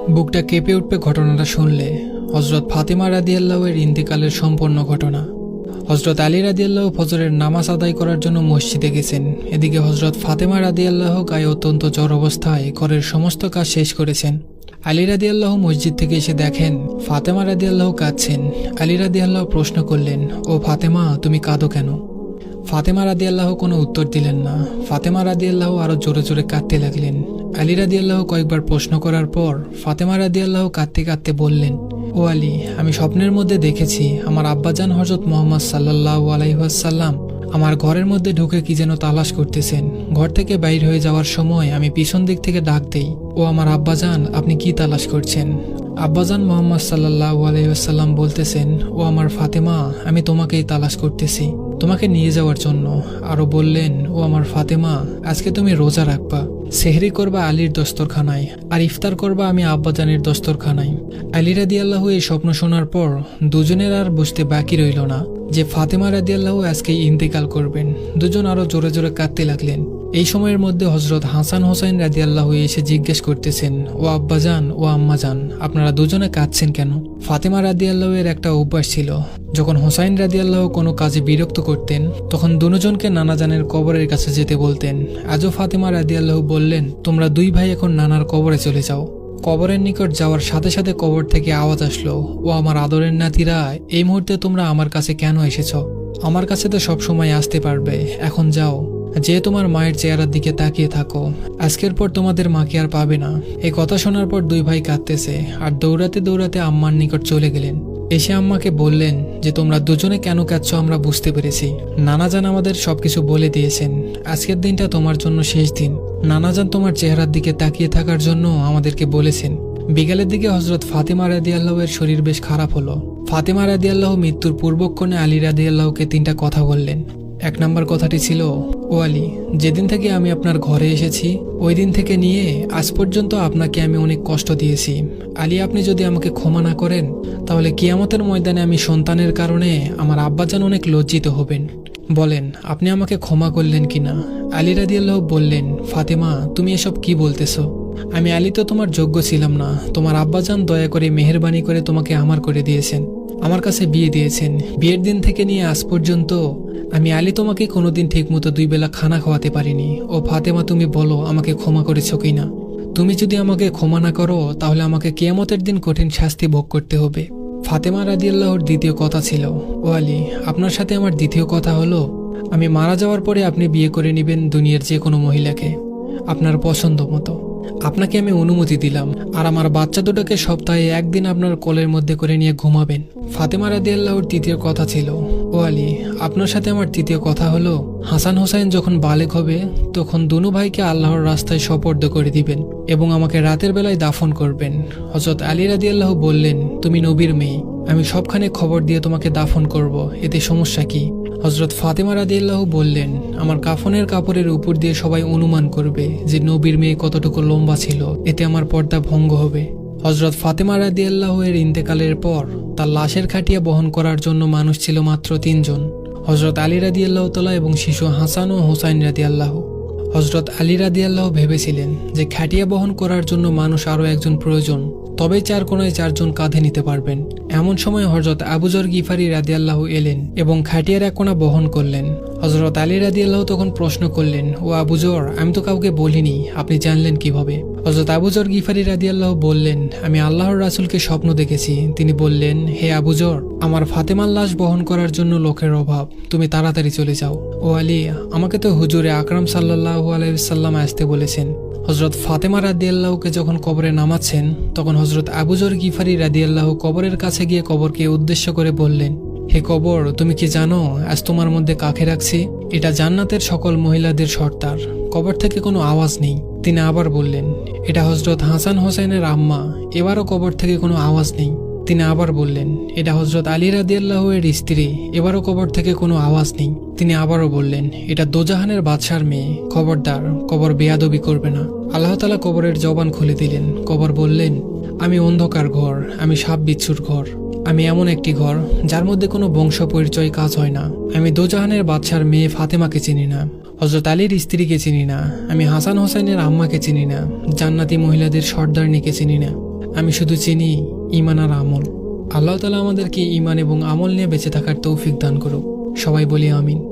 বুকটা কেঁপে উঠবে ঘটনাটা শুনলে। হজরত ফাতেমা রাদিয়াল্লাহু-এর ইন্তেকালের সম্পূর্ণ ঘটনা। হজরত আলী রাদিয়াল্লাহু ফজরের নামাজ আদায় করার জন্য মসজিদে গেছেন। এদিকে হজরত ফাতেমা রাদিয়াল্লাহু গায়ে অত্যন্ত জ্বর অবস্থায় ঘরের সমস্ত কাজ শেষ করেছেন। আলী রাদিয়াল্লাহু মসজিদ থেকে এসে দেখেন ফাতেমা রাদিয়াল্লাহু কাঁদছেন। আলী রাদিয়াল্লাহু প্রশ্ন করলেন, ও ফাতেমা, তুমি কাঁদো কেন? ফাতেমা রাদিয়াল্লাহু কোনো উত্তর দিলেন না। ফাতেমা রাদিয়াল্লাহু আরো জোরে জোরে কাঁদতে লাগলেন। আলী রাদিয়াল্লাহু কয়েকবার প্রশ্ন করার পর ফাতেমা রাদিয়াল্লাহু কাঁদতে কাঁদতে বললেন, ও আলী, আমি স্বপ্নের মধ্যে দেখেছি আমার আব্বাজান হযরত মুহাম্মদ সাল্লাল্লাহু আলাইহি ওয়াসাল্লাম আমার ঘরের মধ্যে ঢুকে কি যেন তালাশ করতেছেন। ঘর থেকে বাইর হয়ে যাওয়ার সময় আমি পিছন দিক থেকে ডাক দেই, ও আমার আব্বাজান, আপনি কি তালাশ করছেন? আব্বাজান মুহাম্মদ সাল্লাল্লাহু আলাইহি ওয়াসাল্লাম বলতেছেন, ও আমার ফাতেমা, আমি তোমাকেই তালাশ করতেছি, তোমাকে নিয়ে যাওয়ার জন্য। আরো বললেন, ও আমার ফাতেমা, আজকে তুমি রোজা রাখবা, সেহরি করবা আলীর দস্তরখানায়, আর ইফতার করবা আমি আব্বাজানের দস্তরখানায়। আলী রাদিয়াল্লাহু এই স্বপ্ন শোনার পর দুজনের আর বুঝতে বাকি রইল না যে ফাতেমা রাদিয়াল্লাহু আজকেই ইন্তেকাল করবেন। দুজন আরো জোরে জোরে কাঁদতে লাগলেন। এই সময়ের মধ্যে হজরত হাসান হোসাইন রাদিয়াল্লাহু এসে জিজ্ঞেস করতেছেন, ও আব্বাজান, ও আম্মাজান, আপনারা দুজনে কাঁদছেন কেন? ফাতেমা রাদিয়াল্লাহু এর একটা অভ্যাস ছিল, যখন হোসাইন রাদিয়াল্লাহু কোনো কাজে বিরক্ত করতেন তখন দুজনকে নানাজানের কবরের কাছে যেতে বলতেন। আজও ফাতেমা রাদিয়াল্লাহু বললেন, তোমরা দুই ভাই এখন নানার কবরে চলে যাও। কবরের নিকট যাওয়ার সাথে সাথে কবর থেকে আওয়াজ আসলো, ও আমার আদরের নাতিরা, এই মুহূর্তে তোমরা আমার কাছে কেন এসেছ? আমার কাছে তো সব সময় আসতে পারবে, এখন যাও, যে তোমার মায়ের চেহারার দিকে তাকিয়ে থাকো, আজকের পর তোমাদের মাকে আর পাবে না। এই কথা শোনার পর দুই ভাই কাঁদতেছে আর দৌড়াতে দৌড়াতে আম্মার নিকট চলে গেলেন। এসে আম্মাকে বললেন যে তোমরা দুজনে কেন কাঁদছো আমরা বুঝতে পেরেছি। নানাজান আমাদের সবকিছু বলে দিয়েছেন, আজকের দিনটা তোমার জন্য শেষ দিন। নানাজান তোমার চেহারার দিকে তাকিয়ে থাকার জন্য আমাদেরকে বলেছেন। বিকালের দিকে হজরত ফাতেমা রাদিয়াল্লাহু এর শরীর বেশ খারাপ হলো। ফাতেমা রাদিয়াল্লাহু মৃত্যুর পূর্বক্ষণে আলী রাদিয়াল্লাহুকে তিনটা কথা বললেন। এক নম্বর কথাটি ছিল, ও আলী, যেদিন থেকে আমি আপনার ঘরে এসেছি ওই দিন থেকে নিয়ে আজ পর্যন্ত আপনাকে আমি অনেক কষ্ট দিয়েছি। আলী, আপনি যদি আমাকে ক্ষমা না করেন তাহলে কিয়ামতের ময়দানে আমি সন্তানের কারণে আমার আব্বাজান অনেক লজ্জিত হবেন। বলেন আপনি আমাকে ক্ষমা করলেন কিনা? আলী রাদিয়াল্লাহু বললেন, ফাতেমা, তুমি এসব কি বলতেছো? আমি আলী তো তোমার যোগ্য ছিলাম না। তোমার আব্বাজান দয়া করে মেহেরবানি করে তোমাকে আমার করে দিয়েছেন, আমার কাছে বিয়ে দিয়েছেন। বিয়ের দিন থেকে নিয়ে আজ পর্যন্ত আমি আলী তোমাকে কোনোদিন ঠিকমতো দুই বেলা খানা খাওয়াতে পারিনি। ও ফাতেমা, তুমি বলো আমাকে ক্ষমা করেছো কিনা? তুমি যদি আমাকে ক্ষমা না করো তাহলে আমাকে কিয়ামতের দিন কঠিন শাস্তি ভোগ করতে হবে। ফাতেমা রাদিয়াল্লাহুর দ্বিতীয় কথা ছিল, ও আলী, আপনার সাথে আমার দ্বিতীয় কথা হলো, আমি মারা যাওয়ার পরে আপনি বিয়ে করে নেবেন দুনিয়ার যে কোনো মহিলাকে আপনার পছন্দ মতো। আপনাকে আমি অনুমতি দিলাম, আর আমার বাচ্চা দুটোকে সপ্তাহে একদিন আপনার কোলের মধ্যে করে নিয়ে ঘুমাবেন। ফাতেমা রাদিয়াল্লাহুর তৃতীয় কথা ছিল, ও আলী, আপনার সাথে আমার তৃতীয় কথা হলো, হাসান হোসাইন যখন বালেগ হবে তখন দুনো ভাইকে আল্লাহর রাস্তায় সোপর্দ করে দিবেন এবং আমাকে রাতের বেলায় দাফন করবেন। হযরত আলী রাদিয়াল্লাহু বললেন, তুমি নবীর মেয়ে, আমি সবখানে খবর দিয়ে তোমাকে দাফন করব, এতে সমস্যা কি? হযরত ফাতেমা রাদিয়াল্লাহু বললেন, আমার কাফনের কাপড়ের উপর দিয়ে সবাই অনুমান করবে যে নবীর মেয়ে কতটুকু লম্বা ছিল, এতে আমার পর্দা ভঙ্গ হবে। হযরত ফাতেমা রাদিয়াল্লাহু এর ইন্তেকালের পর তার লাশের খাটিয়া বহন করার জন্য মানুষ ছিল মাত্র 3 জন, হযরত আলী রাদিয়াল্লাহু তাআলা এবং শিশু হাসান ও হুসাইন রাদিয়াল্লাহু। হযরত আলী রাদিয়াল্লাহু ভেবেছিলেন যে খাটিয়া বহন করার জন্য মানুষ আরও একজন প্রয়োজন, তবেই 4 কোণায় 4 জন কাঁধে নিতে পারবেন। এমন সময় হযরত আবু যর গিফারি রাদিয়াল্লাহু এলেন এবং খাটিয়ার এক কোণা বহন করলেন। হযরত আলী রাদিয়াল্লাহু তখন প্রশ্ন করলেন, ও আবু যর, আমি তো কাউকে বলিনি, আপনি জানলেন কিভাবে? হযরত আবু যর গিফারি রাদিয়াল্লাহু বললেন, আমি আল্লাহর রাসূলকে স্বপ্ন দেখেছি। তিনি বললেন, হে আবু যর, আমার ফাতেমার লাশ বহন করার জন্য লোকের অভাব, তুমি তাড়াতাড়ি চলে যাও। ও আলী, আমাকে তো হুজুরে আকরাম সাল্লাল্লাহু আলাইহি ওয়াসাল্লাম আসতে বলেছেন। হযরত ফাতেমা রাদিয়াল্লাহুকে যখন কবরে নামাচ্ছেন তখন হযরত আবু যর গিফারি রাদিয়াল্লাহু কবরের কাছে গিয়ে কবরকে উদ্দেশ্য করে বললেন, হে কবর, তুমি কি জানো আজ তোমার মধ্যে কাকে রাখছি? এটা জান্নাতের সকল মহিলাদের সর্দার। কবর থেকে কোনো আওয়াজ নেই। তিনি আবার বললেন, এটা হযরত হাসান হোসেনের আম্মা। এবারও কবর থেকে কোনো আওয়াজ নেই। তিনি আবার বললেন, এটা হযরত আলী রাদিয়াল্লাহু এর স্ত্রী। এবারও কবর থেকে কোনো আওয়াজ নেই। তিনি আবারও বললেন, এটা দোজাহানের বাদশার মেয়ে। খবরদার, কবর বেয়াদবি করবে না। আল্লাহ তাআলা কবরের জবান খুলে দিলেন। কবর বললেন, আমি অন্ধকার ঘর, আমি সাপ বিচ্ছুর ঘর, আমি এমন একটি ঘর যার মধ্যে কোনো বংশ পরিচয় কাজ হয় না। আমি দোজাহানের বাদশার মেয়ে ফাতেমাকে চিনি না, হযরত আলীর স্ত্রীকে চিনি না, আমি হাসান হোসেনের আম্মাকে চিনি না, জান্নাতি মহিলাদের সর্দারনিকে চিনি না। আমি শুধু চিনি ঈমান আর আমল। আল্লাহ তাআলা আমাদেরকে ঈমান এবং আমল নিয়ে বেঁচে থাকার তৌফিক দান করুক। সবাই বলি আমিন।